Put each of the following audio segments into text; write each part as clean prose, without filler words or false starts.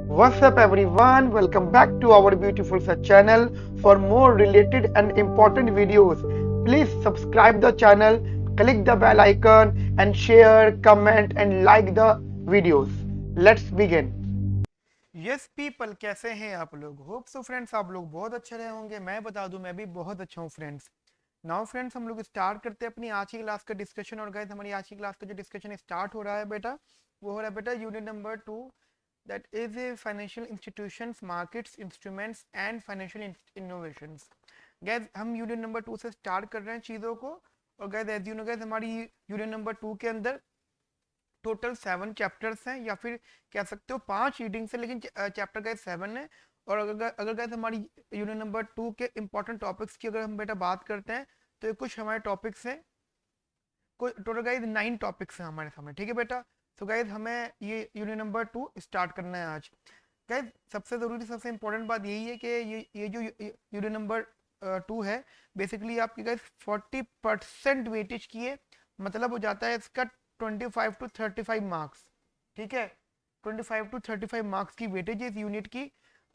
What's up, everyone? Welcome back to our beautiful such channel. For more related and important videos, please subscribe the channel, click the bell icon, and share, comment, and like the videos. Let's begin. Yes people, कैसे हैं आप लोग? Hope so friends आप लोग बहुत अच्छे रहे होंगे। मैं बता दूं, मैं भी बहुत अच्छा हूं फ्रेंड्स। नाउ फ्रेंड्स, हम लोग स्टार्ट करते हैं अपनी आज की क्लास का डिस्कशन। और गाइस, हमारी आज की क्लास का जो डिस्कशन स्टार्ट हो रहा है बेटा, वो हो रहा है बेटा unit number 2, that is a financial institutions, markets, instruments and financial innovations. Guys, हम यूनिट नंबर 2 से स्टार्ट कर रहे हैं चीज़ों को। और guys, as you know guys, हमारी यूनिट नंबर 2 के अंदर टोटल 7 चैप्टर्स हैं, या फिर कह सकते हो 5 रीडिंग्स है, लेकिन चैप्टर गाइस 7 है। और अगर गाइस हमारी यूनिट नंबर 2 के इंपॉर्टेंट टॉपिक्स की अगर हम बेटा बात करते हैं, तो ये कुछ हमारे टॉपिक्स हैं। कोई टोटल गाइस 9 टॉपिक्स हैं हमारे सामने, ठीक है बेटा। तो गाइस, हमें ये यूनिट नंबर 2 स्टार्ट करना है आज। गाइस, सबसे ज़रूरी, सबसे इंपॉर्टेंट बात यही है कि ये जो यूनिट नंबर 2 है, बेसिकली आपकी गाइस 40% वेटेज की है। मतलब हो जाता है इसका 25 to 35 मार्क्स, ठीक है। 25 to 35 मार्क्स की वेटेज है इस यूनिट की।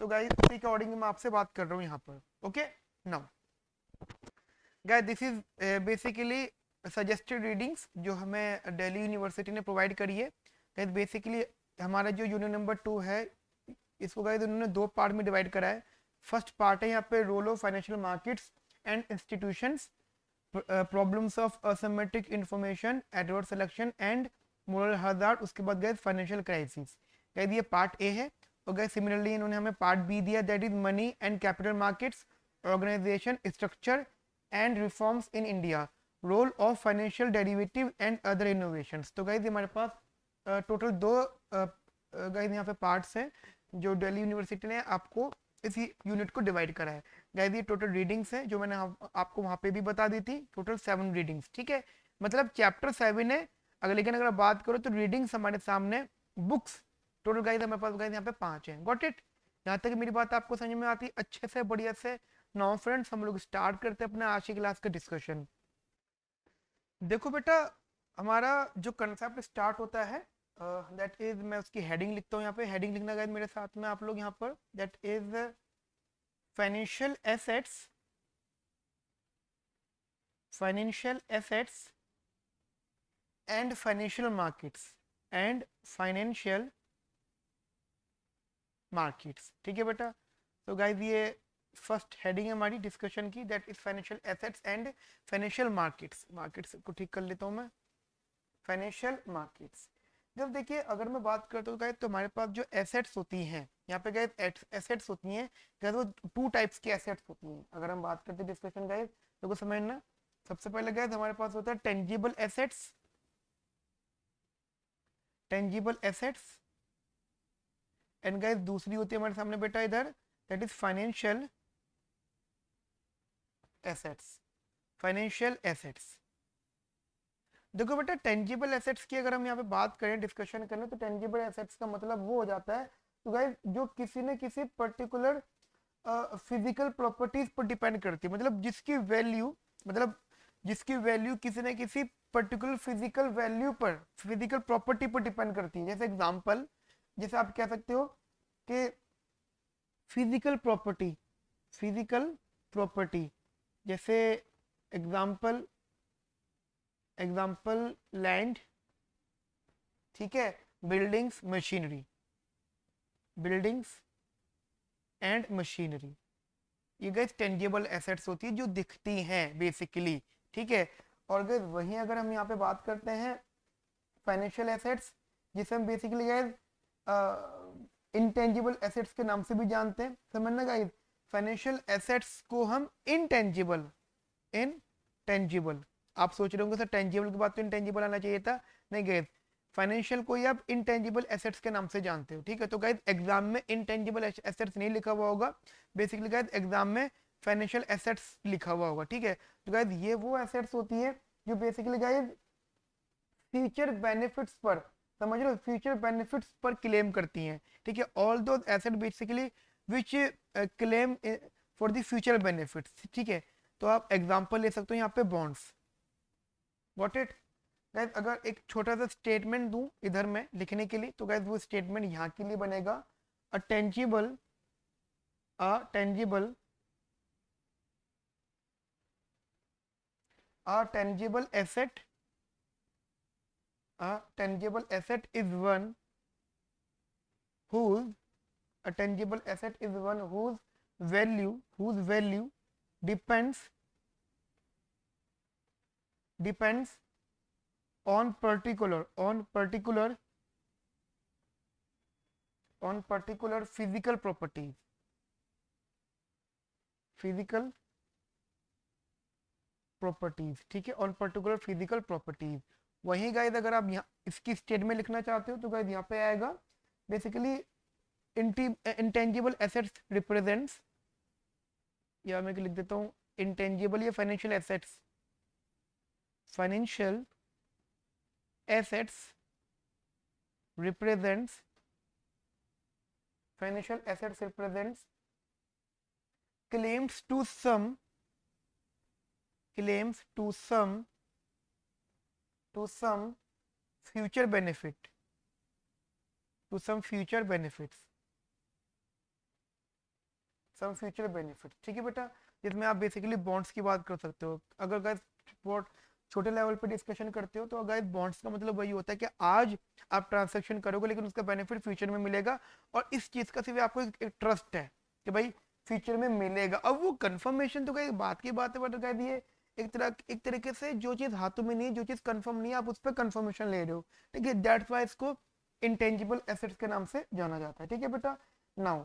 तो गाइस, उसी के अकॉर्डिंग मैं आपसे बात कर रहा हूँ यहाँ पर। Okay, now guys, this is basically suggested readings जो हमें दिल्ली यूनिवर्सिटी ने प्रोवाइड करी है। गाइस, बेसिकली हमारा जो यूनिट नंबर 2 है, इसको गाइस उन्होंने 2 पार्ट में डिवाइड करा है। फर्स्ट पार्ट है यहाँ पे role of financial markets and institutions, problems of asymmetric information, adverse selection and moral hazard. उसके बाद गए फाइनेंशियल क्राइसिस। गए ये पार्ट ए है। और गए सिमिलरली इन्होंने हमें पार्ट बी दिया, that is money and capital markets, organization structure and reforms in India, role of financial derivative and other innovations. तो गाइस, हमारे पास टोटल 2 गाइस यहाँ पे पार्ट्स हैं जो दिल्ली यूनिवर्सिटी ने आपको इस यूनिट को डिवाइड करा है। गाइस, ये टोटल रीडिंग्स हैं जो मैंने आपको वहाँ पे भी बता दी थी। टोटल 7 रीडिंग्स, ठीक है। मतलब चैप्टर 7 है। अगर लेकिन अगर बात करो तो रीडिंग्स हमारे सामने, बुक्स टोटल गाइस हमारे पास गाइस यहाँ पे 5 हैं। Got it? यहाँ तक मेरी बात आपको समझ में आती अच्छे से, बढ़िया से? नाउ फ्रेंड्स, हम लोग स्टार्ट करते हैं अपना आज की क्लास का डिस्कशन। देखो बेटा, हमारा जो कंसेप्ट स्टार्ट होता है, दैट इज, मैं उसकी हेडिंग लिखता हूँ यहाँ पे। हेडिंग लिखना गाइस मेरे साथ में आप लोग यहाँ पर, that is financial assets, financial assets and financial markets, and financial markets, ठीक है बेटा। तो गाइस, ये फर्स्ट हेडिंग है हमारी डिस्कशन की, that is financial assets and financial markets. Markets को ठीक कर लेता हूँ मैं, फाइनेंशियल मार्केट्स। जब देखिए, अगर मैं बात करता हूँ गाइस, तो हमारे पास जो एसेट्स होती हैं यहाँ पे गाइस, एसेट्स होती हैं गाइस, वो 2 टाइप्स की एसेट्स होती हैं। अगर हम बात करते हैं डिस्कशन गाइस, तो समझना। सबसे पहले गाइस हमारे पास होता है tangible assets, tangible assets. And guys, दूसरी होती है हमारे सामने बेटा इधर, that is financial assets, financial assets. देखो बेटा, टेंजिबल एसेट्स की अगर हम यहाँ पे बात करें, डिस्कशन करें, तो टेंजिबल एसेट्स का मतलब वो हो जाता है, तो गाइस जो किसी न किसी पर्टिकुलर फिजिकल प्रॉपर्टीज पर डिपेंड करती है। मतलब जिसकी वैल्यू, मतलब जिसकी वैल्यू किसी न किसी पर्टिकुलर फिजिकल वैल्यू पर, फिजिकल प्रॉपर्टी पर डिपेंड करती है। जैसे एग्जांपल, जैसे आप कह सकते हो कि फिजिकल प्रॉपर्टी, फिजिकल प्रॉपर्टी, जैसे एग्जांपल, एग्जांपल लैंड, ठीक है, buildings, machinery, buildings and machinery. ये गाइस टेंजिबल एसेट्स होती है जो दिखती हैं बेसिकली, ठीक है। और गाइस, वहीं अगर हम यहाँ पे बात करते हैं फाइनेंशियल एसेट्स, जिसे हम बेसिकली गाइस इनटेंजिबल एसेट्स के नाम से भी जानते हैं, समझना गाइस। फाइनेंशियल एसेट्स को हम इनटेंजिबल, इनटेंजिबल, आप सोच रहे होंगे सर टेंजिबल के बाद तो इनटेंजिबल आना चाहिए था। नहीं गाइस, फाइनेंशियल को ही आप इनटेंजिबल एसेट्स के नाम से जानते हो, ठीक है। तो गाइस, एग्जाम में इनटेंजिबल एसेट्स नहीं लिखा हुआ होगा, बेसिकली गाइस एग्जाम में फाइनेंशियल एसेट्स लिखा हुआ होगा, ठीक है। तो गाइस, ये वो एसेट्स होती है जो बेसिकली गाइस फ्यूचर बेनिफिट्स पर, समझ रहे हो, फ्यूचर बेनिफिट्स पर क्लेम करती हैं, ठीक है। ऑल दो asset basically which claim for the future benefits, ठीक है। तो आप एग्जांपल ले सकते हो यहाँ पे बॉन्ड्स। Got it? गाइस, अगर एक छोटा सा स्टेटमेंट दूं इधर में लिखने के लिए, तो गाइस वो स्टेटमेंट यहाँ के लिए बनेगा, a tangible a tangible a tangible asset a tangible asset is one whose a tangible asset is one whose value depends on particular physical properties, ठीक है, ऑन पर्टिकुलर फिजिकल प्रॉपर्टीज। वही guys अगर आप यहाँ इसकी स्टेट में लिखना चाहते हो तो गाइज यहाँ पे आएगा बेसिकली इंटेंजिबल एसेट्स रिप्रेजेंट्स, या मैं लिख देता हूँ इंटेंजिबल या financial assets represents financial assets represents claims to some future benefits, ठीक है बेटा। जिसमें आप बेसिकली बॉन्ड्स की बात कर सकते हो। अगर गाइस बहुत छोटे लेवल पे डिस्कशन करते हो तो गाइस बॉन्ड्स का मतलब वही होता है कि आज आप ट्रांजैक्शन करोगे लेकिन उसका बेनिफिट फ्यूचर में मिलेगा, और इस चीज का सिर्फ आपको एक ट्रस्ट है कि भाई फ्यूचर में मिलेगा। अब वो कंफर्मेशन तो गाइस बात की बात है, बट गाइस ये एक तरीके से जो चीज हाथों में नहीं है, जो चीज कंफर्म नहीं है, आप उस पर कंफर्मेशन ले रहे हो, ठीक है। दैट्स व्हाई इसको इंटेंजिबल एसेट्स के नाम से जाना जाता है, ठीक है बेटा। नाउ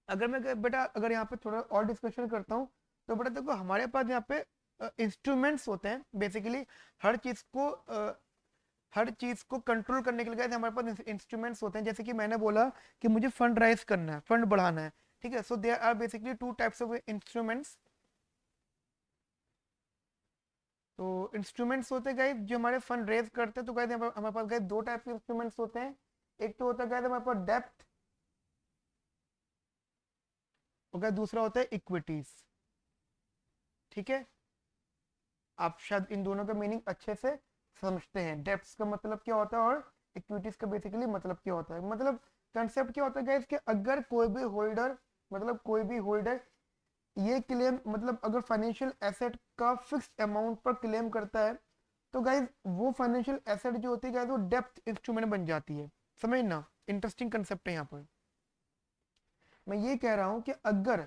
अगर मैं बेटा अगर यहाँ पे थोड़ा और डिस्कशन करता हूँ तो बेटा देखो हमारे पास यहाँ पे इंस्ट्रूमेंट्स होते हैं बेसिकली हर चीज को कंट्रोल करने के लिए हमारे पास इंस्ट्रूमेंट्स होते हैं। जैसे कि मैंने बोला कि मुझे फंड राइज करना है, फंड बढ़ाना है, ठीक है। So there are basically two types of instruments. तो इंस्ट्रूमेंट्स होते हैं गाइस जो हमारे फंड रेज करते हैं। तो गाइस हमारे पास गाइस दो टाइप के इंस्ट्रूमेंट्स होते हैं। एक तो होता है गाइस हमारे पास डेप्थ, और दूसरा होता है इक्विटीज, ठीक है। आप शायद इन दोनों का मीनिंग अच्छे से समझते हैं। डेप्थ का मतलब क्या होता है और इक्विटीज का बेसिकली मतलब क्या होता है। मतलब कंसेप्ट क्या होता है गाइस कि अगर कोई भी होल्डर ये क्लेम मतलब अगर फाइनेंशियल एसेट का फिक्स्ड अमाउंट पर क्लेम करता है तो गाइस वो फाइनेंशियल एसेट जो होती है गाइस वो डेप्थ इंस्ट्रूमेंट बन जाती है। समझना, इंटरेस्टिंग कंसेप्ट है यहाँ पर। मैं ये कह रहा हूं कि अगर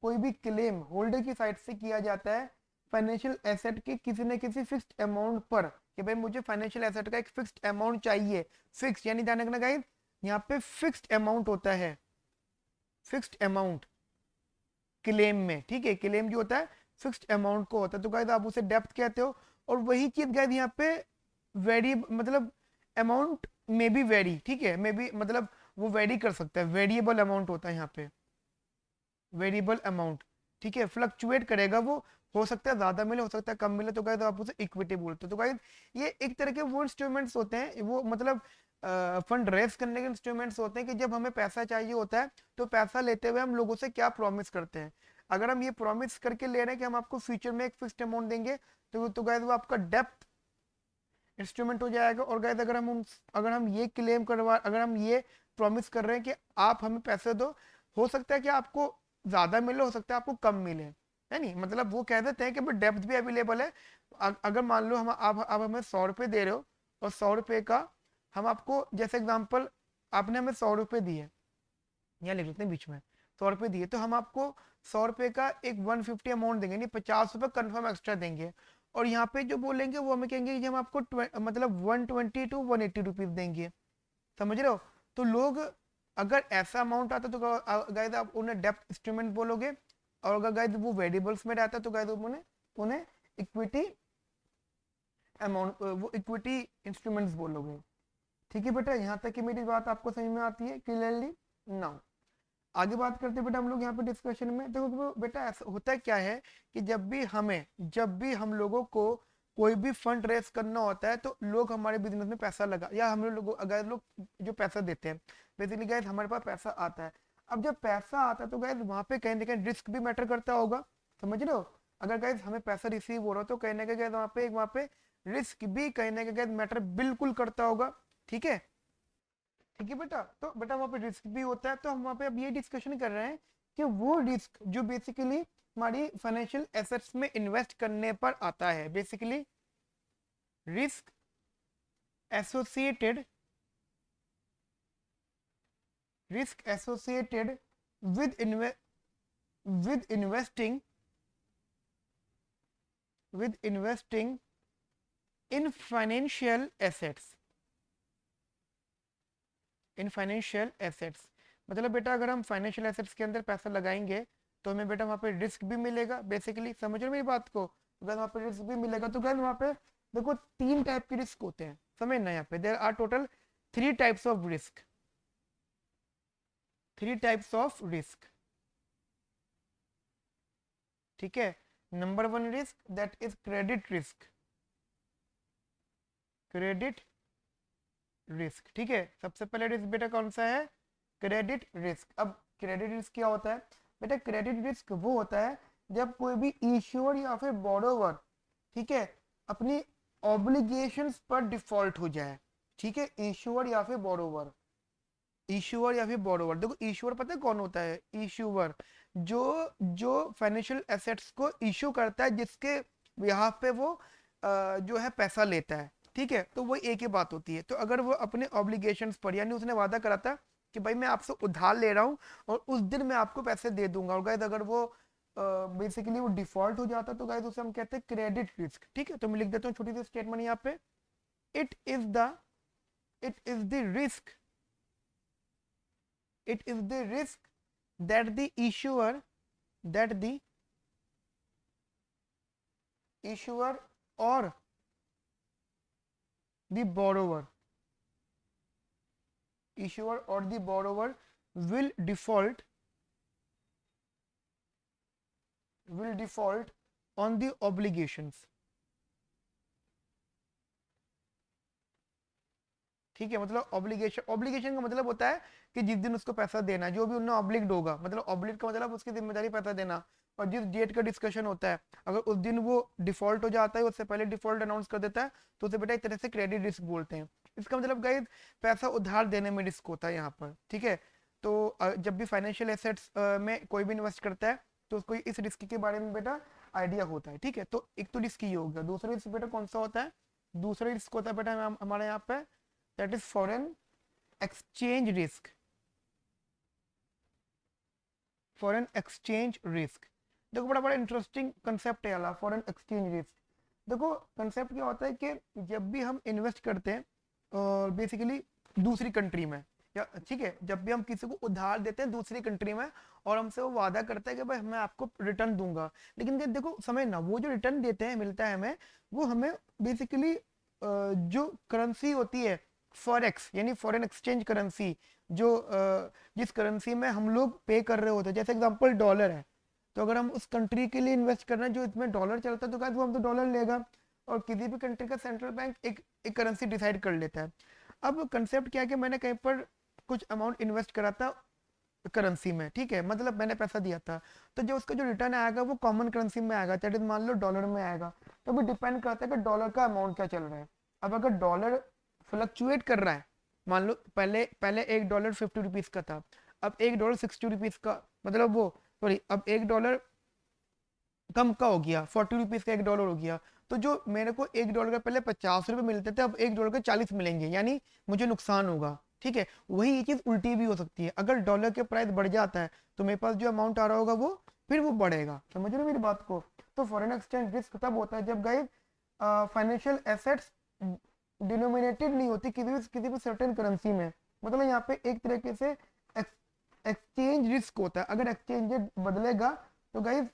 कोई भी क्लेम होल्डर की साइड से किया जाता है फाइनेंशियल एसेट के किसी न किसी फिक्स्ड अमाउंट पर, कि भाई मुझे फाइनेंशियल एसेट का एक फिक्स्ड अमाउंट चाहिए, फिक्स यानी ध्यान रखना गाइस यहाँ पे फिक्स्ड अमाउंट होता है, फिक्स्ड अमाउंट क्लेम में, ठीक है। क्लेम जो होता है फिक्स्ड अमाउंट को होता है, तो गाइस आप उसे डेप्थ कहते हो। और वही चीज गाइस यहाँ पे वेरी मतलब अमाउंट में भी वेरी, ठीक है, मे बी मतलब वो वेरी कर सकता है, वेरिएबल अमाउंट होता है यहाँ पे, वेरिएबल अमाउंट, ठीक है, फ्लक्चुएट करेगा वो, हो सकता है ज्यादा मिले, हो सकता है कम मिले। तो गाइस आप उसे इक्विटी बोलते हो। तो गाइस ये एक तरह के वो इंस्ट्रूमेंट्स होते हैं, वो मतलब फंड रेज करने के इंस्ट्रूमेंट्स होते हैं कि जब हमें पैसा चाहिए होता है तो पैसा लेते हुए हम लोगों से क्या प्रॉमिस करते हैं। अगर हम ये प्रॉमिस करके ले रहे हैं कि हम आपको फ्यूचर में एक फिक्स्ड अमाउंट देंगे तो गाइस वो आपका डेप्थ इंस्ट्रूमेंट हो जाएगा। और गाइस अगर हम ये क्लेम करवा अगर हम ये प्रॉमिस कर रहे हैं कि आप हमें पैसे दो, हो सकता है कि आपको ज्यादा मिले, हो सकता है आपको कम मिले, है नहीं। मतलब वो कह देते हैं कि डेप्थ भी अवेलेबल है। अगर मान लो हम आप हमें 100 रुपये दे रहे हो और 100 रुपये का हम आपको, जैसे एग्जाम्पल आपने हमें 100 रुपये दिए, यहाँ लिख लेते हैं बीच में, 100 रुपये दिए, तो हम आपको 100 रुपये का एक 150 अमाउंट देंगे, नहीं 50 रुपये कन्फर्म एक्स्ट्रा देंगे। और यहाँ पे जो बोलेंगे वो हमें कहेंगे कि हम आपको मतलब 120 to 180 रुपीज देंगे। समझ रहे हो। तो लोग अगर ऐसा अमाउंट आता तो गाइस आप उन्हें डेप्थ इंस्ट्रूमेंट बोलोगे, और अगर गाइस वो वेरिएबल्स में रहता तो गाइस उन्हें इक्विटी अमाउंट वो इक्विटी इंस्ट्रूमेंट्स बोलोगे, ठीक है बेटा। यहाँ तक की मेरी बात आपको समझ में आती है क्लियरली। नाउ आगे बात करते हैं बेटा हम लोग यहाँ पे डिस्कशन में। देखो बेटा ऐसा होता है क्या है कि जब भी हम लोगों को कोई भी फंड रेस करना होता है तो लोग हमारे बिजनेस में पैसा लगा, या हम लोग अगर लोग जो पैसा देते हैं, बेसिकली गाइस हमारे पास पैसा आता है। अब जब पैसा आता है तो गाइस वहां पे कहीं ना कहीं रिस्क भी मैटर करता होगा, समझ रहे हो। अगर गाइस हमें पैसा रिसीव हो रहा हो तो कहीं ना कहीं वहां पे रिस्क भी कहीं ना कहीं मैटर बिल्कुल करता होगा, ठीक है। ठीक है बेटा। तो बेटा वहाँ पे रिस्क भी होता है, तो हम वहाँ पे अब ये डिस्कशन कर रहे हैं कि वो रिस्क जो बेसिकली हमारी फाइनेंशियल एसेट्स में इन्वेस्ट करने पर आता है, basically risk associated with with investing in financial assets, मतलब बेटा अगर हम फाइनेंशियल एसेट्स के अंदर पैसा लगाएंगे तो हमें बेटा वहाँ पे रिस्क भी मिलेगा, बेसिकली समझ रहे हो मेरी बात को। अगर वहाँ पे रिस्क भी मिलेगा तो वहाँ पे देखो 3 टाइप के रिस्क होते हैं, समझना यहाँ पे there are total 3 types of risk, 3 types of risk. ठीक है, number 1 risk that is credit risk, credit risk. ठीक है, सबसे पहले रिस्क बेटा कौन सा है, क्रेडिट रिस्क। अब क्रेडिट रिस्क क्या होता है बेटा, क्रेडिट रिस्क वो होता है जब कोई भी इश्यूअर या फिर बोरोवर, ठीक है, अपनी ऑब्लिगेशंस पर डिफॉल्ट हो जाए। ठीक है, इश्यूअर या फिर बोरोवर, इश्यूअर या फिर बोरोवर, देखो इश्यूअर पता है कौन होता है, इश्यूअर जो जो फाइनेंशियल एसेट्स को इशू करता है, जिसके यहाँ पे वो जो है पैसा लेता है। ठीक है, तो वो एक ही बात होती है। तो अगर वो अपने ऑब्लिगेशंस पर, यानी उसने वादा करा था कि भाई मैं आपसे उधार ले रहा हूँ और उस दिन मैं आपको पैसे दे दूंगा, और गाइस अगर वो बेसिकली वो डिफॉल्ट हो जाता तो गाइस उसे हम कहते हैं क्रेडिट रिस्क। ठीक है, तो मैं लिख देता हूँ छोटी सी स्टेटमेंट यहाँ पे, it is the it is the risk it is the risk that the issuer or the borrower will default on the obligations। ठीक है, मतलब ऑब्लिगेशन का मतलब होता है कि जिस दिन उसको पैसा देना, जो भी उन्हें ऑब्लिग्ड होगा, मतलब ऑब्लिग का मतलब उसकी जिम्मेदारी पैसा देना, और जिस डेट का डिस्कशन होता है अगर उस दिन वो डिफॉल्ट हो जाता है, उससे पहले डिफॉल्ट अनाउंस कर देता है, तो उसे बेटा एक तरह से क्रेडिट रिस्क बोलते हैं। इसका मतलब गाइस पैसा उधार देने में रिस्क होता है यहाँ पर। ठीक है, तो जब भी फाइनेंशियल एसेट्स में कोई भी इन्वेस्ट करता है तो उसको इस रिस्क के बारे में बेटा आइडिया होता है। ठीक है, तो एक तो रिस्क ये हो गया। दूसरा रिस्क बेटा कौन सा होता है, दूसरा रिस्क होता है बेटा हमारे यहाँ पे, that is foreign exchange risk, foreign exchange risk. देखो बड़ा बड़ा इंटरेस्टिंग कंसेप्ट है यार फॉरेन एक्सचेंज रिस्क। देखो कंसेप्ट क्या होता है कि जब भी हम इन्वेस्ट करते हैं बेसिकली दूसरी कंट्री में, या ठीक है, जब भी हम किसी को उधार देते हैं दूसरी कंट्री में और हमसे वो वादा करता है कि भाई मैं आपको रिटर्न दूंगा, लेकिन देखो समझना वो जो रिटर्न देते हैं मिलता है हमें, वो हमें बेसिकली जो करेंसी होती है फॉरेक्स यानी फॉरेन एक्सचेंज करेंसी, जो जिस करेंसी में हम लोग पे कर रहे होते हैं, जैसे एग्जांपल डॉलर है, तो अगर हम उस कंट्री के लिए इन्वेस्ट करना है जो इसमें डॉलर चलता है तो क्या वो हम तो डॉलर लेगा, और किसी भी कंट्री का सेंट्रल बैंक एक करेंसी डिसाइड कर लेता है। अब कंसेप्ट क्या है कि मैंने कहीं पर कुछ अमाउंट इन्वेस्ट करा था करेंसी में, ठीक है, मतलब मैंने पैसा दिया था, तो जो उसका जो रिटर्न आएगा वो कॉमन करेंसी में आएगा, दैट इज मान लो डॉलर में आएगा। तो भी डिपेंड करता है कि डॉलर का अमाउंट क्या चल रहा है। अब अगर डॉलर फ्लक्चुएट कर रहा है, मान लो पहले पहले $1 50 रुपीज का था, अब $1 60 रुपीज का, मतलब वो सॉरी अब $1 कम का हो गया, 40 रुपीज का $1 हो गया, तो जो मेरे को $1 का पहले 50 रुपए मिलते थे अब $1 के 40 मिलेंगे, यानी मुझे नुकसान होगा। ठीक है, वही ये चीज उल्टी भी हो सकती है, अगर डॉलर के प्राइस बढ़ जाता है तो मेरे पास जो अमाउंट आ रहा होगा वो फिर वो बढ़ेगा। समझ रहे हो मेरी बात को। तो फॉरेन एक्सचेंज रिस्क तब होता है जब गाइस फाइनेंशियल एसेट्स डिनोमिनेटेड नहीं होती किसी भी सर्टेन करेंसी में, मतलब यहाँ पे एक तरीके से एक्सचेंज रिस्क होता है। अगर एक्सचेंज रेट बदलेगा तो गाइस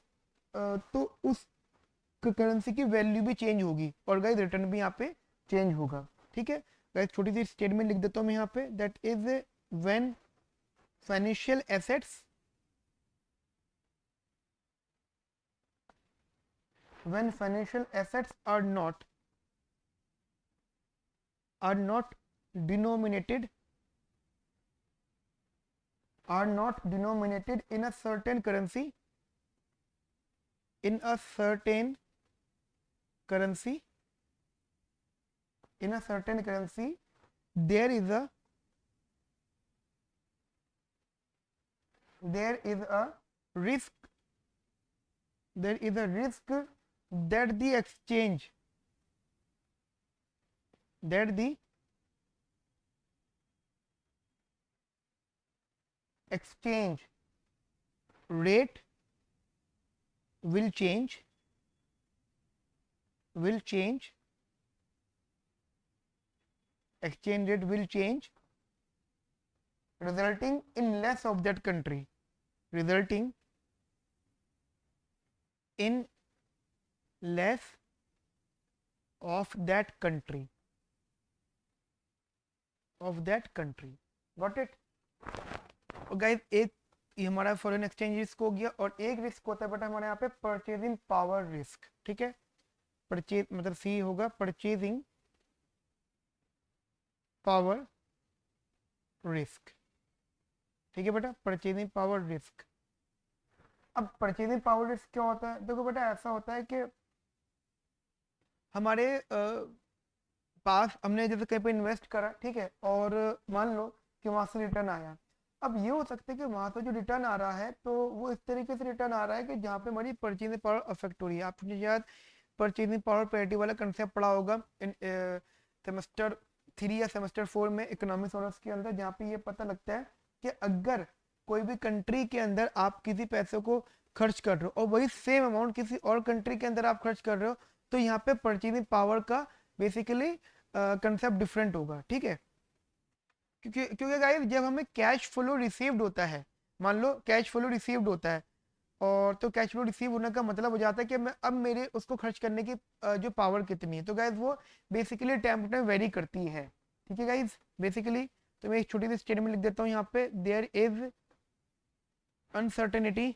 तो उस करेंसी की वैल्यू भी चेंज होगी और गाइस रिटर्न भी यहाँ पे चेंज होगा। ठीक है गाइस, छोटी सी स्टेटमेंट लिख देता हूँ मैं यहाँ पे, that is when financial assets when financial assets are not denominated in a certain currency, in a certain currency there is a there is a risk there is a risk that the exchange that the exchange rate will change exchange rate will change, resulting in less of that country, resulting in less of that country Got it? और guys एक ये हमारा foreign exchange risk हो गया, और एक risk होता है बेटा हमारे यहाँ पे परचेजिंग पावर रिस्क। ठीक है, परचेज मतलब सी होगा परचेजिंग पावर रिस्क। ठीक है बेटा, परचेजिंग पावर रिस्क। अब परचेजिंग पावर रिस्क क्या होता है? देखो बेटा ऐसा होता है कि हमारे पास हमने जैसे कहीं पे इन्वेस्ट करा, ठीक है, और मान लो कि वहां से रिटर्न आया। अब ये हो सकता है कि वहां से जो रिटर्न आ रहा है तो वो इस तरीके से रिटर्न आ रहा है कि जहाँ पे हमारी परचेजिंग पावर अफेक्ट हो रही है। आपने शायद परचेजिंग पावर पैरिटी वाला कंसेप्ट पढ़ा होगा इन सेमेस्टर 3 या सेमेस्टर 4 में इकोनॉमिक्स ऑनर्स के अंदर, जहाँ पे ये पता लगता है कि अगर कोई भी कंट्री के अंदर आप किसी पैसे को खर्च कर रहे हो और वही सेम अमाउंट किसी और कंट्री के अंदर आप खर्च कर रहे हो, तो यहाँ पे परचेजिंग पावर का बेसिकली कंसेप्ट डिफरेंट होगा। ठीक है, क्योंकि गाइस जब हमें कैश फ्लो रिसीव्ड होता है, मान लो कैश फ्लो रिसीव्ड होता है, और तो कैश फ्लो रिसीव होने का मतलब हो जाता है कि मैं अब मेरे उसको खर्च करने की जो पावर कितनी है, तो गाइस वो basically time to time vary करती है। ठीक है गाइस, बेसिकली तो मैं एक छोटी सी स्टेटमेंट लिख देता हूँ यहाँ पे, there is uncertainty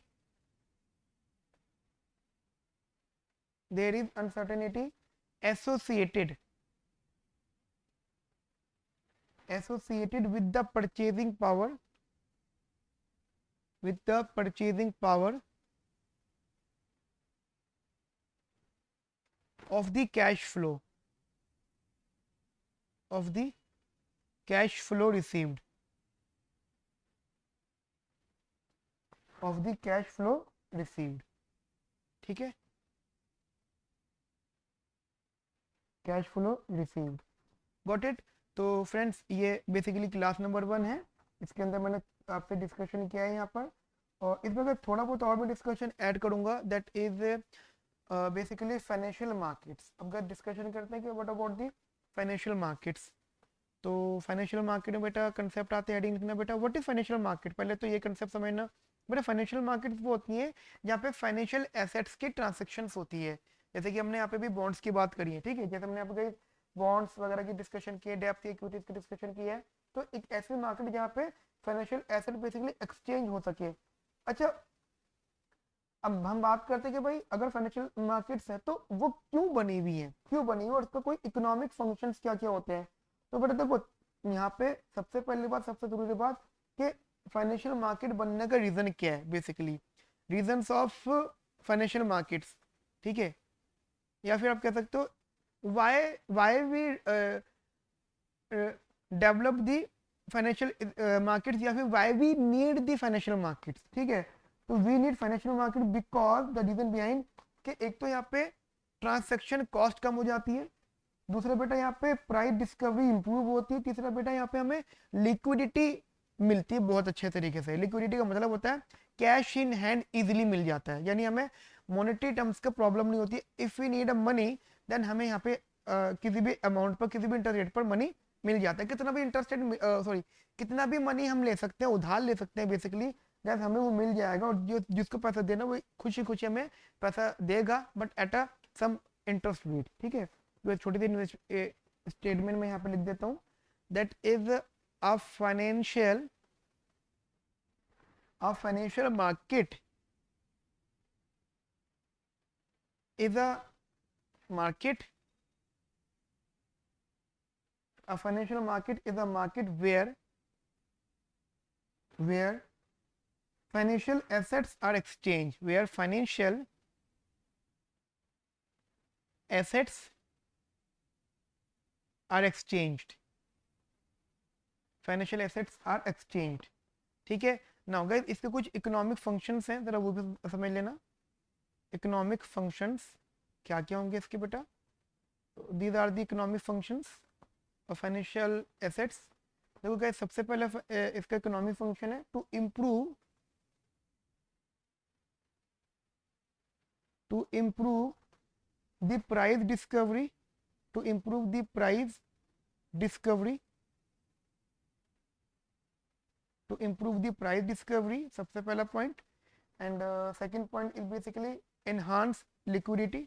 associated with the purchasing power of the cash flow received ठीक है, cash flow received. Got it? तो फ्रेंड्स ये बेसिकली क्लास नंबर 1 है, इसके अंदर मैंने आपसे डिस्कशन किया है यहाँ पर, और इसमें अगर थोड़ा बहुत और मैं डिस्कशन ऐड करूँगा, that is basically financial markets. अब अगर डिस्कशन करते हैं कि what about the financial markets, तो फाइनेंशियल मार्केट में बेटा कंसेप्ट आते हैं, हेडिंग लिखना बेटा व्हाट इज फाइनेंशियल मार्केट। पहले तो ये कंसेप्ट समझना बेटा, फाइनेंशियल मार्केट्स वो होती है जहाँ पे फाइनेंशियल एसेट्स की ट्रांजेक्शन्स होती है, जैसे कि हमने यहाँ पे भी बॉन्ड्स की बात करी है। ठीक है, जैसे हमने यहाँ पे बॉन्ड्स वगैरह की डिस्कशन की है, डेब्ट इक्विटीज की डिस्कशन की है, तो एक ऐसी मार्केट जहाँ पे फाइनेंशियल एसेट बेसिकली एक्सचेंज हो सके। अच्छा, अब हम बात करते हैं कि भाई अगर फाइनेंशियल मार्केट्स है तो वो क्यों बनी हुई है, और उसका कोई इकोनॉमिक फंक्शंस क्या क्या होते हैं। तो बेटा देखो यहाँ पे सबसे पहली बात, सबसे जरूरी बात कि फाइनेंशियल मार्केट बनने का रीजन क्या है, basically reasons of financial markets. ठीक है, या फिर आप कह सकते हो why we develop the financial markets, या फिर why we need the financial markets. ठीक है, तो we need financial market because the reason behind कि एक तो यहाँ पे ट्रांसैक्शन कॉस्ट कम हो जाती है, दूसरा बेटा यहाँ पे प्राइस डिस्कवरी इंप्रूव होती है, तीसरा बेटा यहाँ पे हमें लिक्विडिटी मिलती है बहुत अच्छे तरीके से। लिक्विडिटी का मतलब होता है कैश इन हैंड इजीली मिल जाता है, यानी हमें मॉनेटरी टर्म्स का प्रॉब्लम नहीं होती। If we need a money then हमें यहाँ पे किसी भी अमाउंट पर, किसी भी इंटरेस्ट रेट पर मनी मिल जाता है। कितना भी इंटरेस्ट रेट कितना भी मनी हम ले सकते हैं, उधार ले सकते हैं बेसिकली, दैट हमें वो मिल जाएगा, और जो जिसको पैसा देना वो खुशी खुशी हमें पैसा देगा, but at a some interest rate. ठीक है, तो एक छोटी सी स्टेटमेंट में यहाँ पे लिख देता हूँ, that is a financial market is a market a financial market is a market where financial assets are exchanged, where financial assets are exchanged, financial assets are exchanged। ठीक है, नाउ गाइस इसके कुछ इकोनॉमिक फंक्शंस हैं, जरा वो भी समझ लेना। इकोनॉमिक फंक्शंस क्या क्या होंगे इसके बेटा? These are the economic functions of financial assets. देखो गाइस सबसे पहले इसका इकोनॉमिक फंक्शन है to improve the price discovery, to improve the price discovery, to improve the price discovery, सबसे पहला point. And second point is basically enhance liquidity,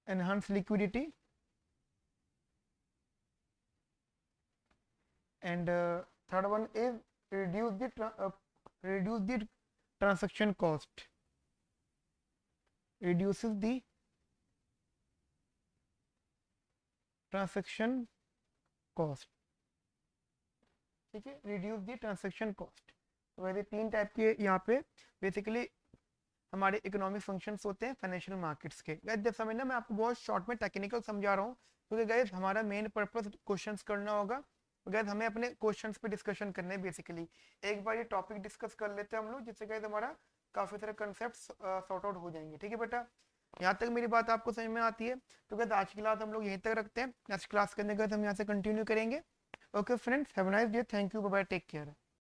enhance liquidity, and third one is reduce the transaction cost, reduces the transaction cost, ठीक है, reduce the transaction cost. तो वैसे 3 type के यहाँ पे basically हमारे इकोनॉमिक फंक्शंस होते हैं फाइनेंशियल मार्केट्स के। गाइस जब समझना, मैं आपको बहुत शॉर्ट में टेक्निकल समझा रहा हूँ क्योंकि गाइस हमारा मेन पर्पस क्वेश्चंस करना होगा। तो गाइस हमें अपने क्वेश्चंस पे डिस्कशन करने हैं बेसिकली। एक बार ये टॉपिक डिस्कस कर लेते हैं हम लोग, जिससे गाइस हमारा काफ़ी सारे कंसेप्ट सॉर्ट आउट हो जाएंगे। ठीक है बेटा, यहाँ तक मेरी बात आपको समझ में आती है? तो गाइस आज की क्लास हम लोग यहीं तक रखते हैं। नेक्स्ट क्लास करने के बाद हम यहाँ से कंटिन्यू करेंगे। Okay friends, have a nice day, thank you, bye bye, take care.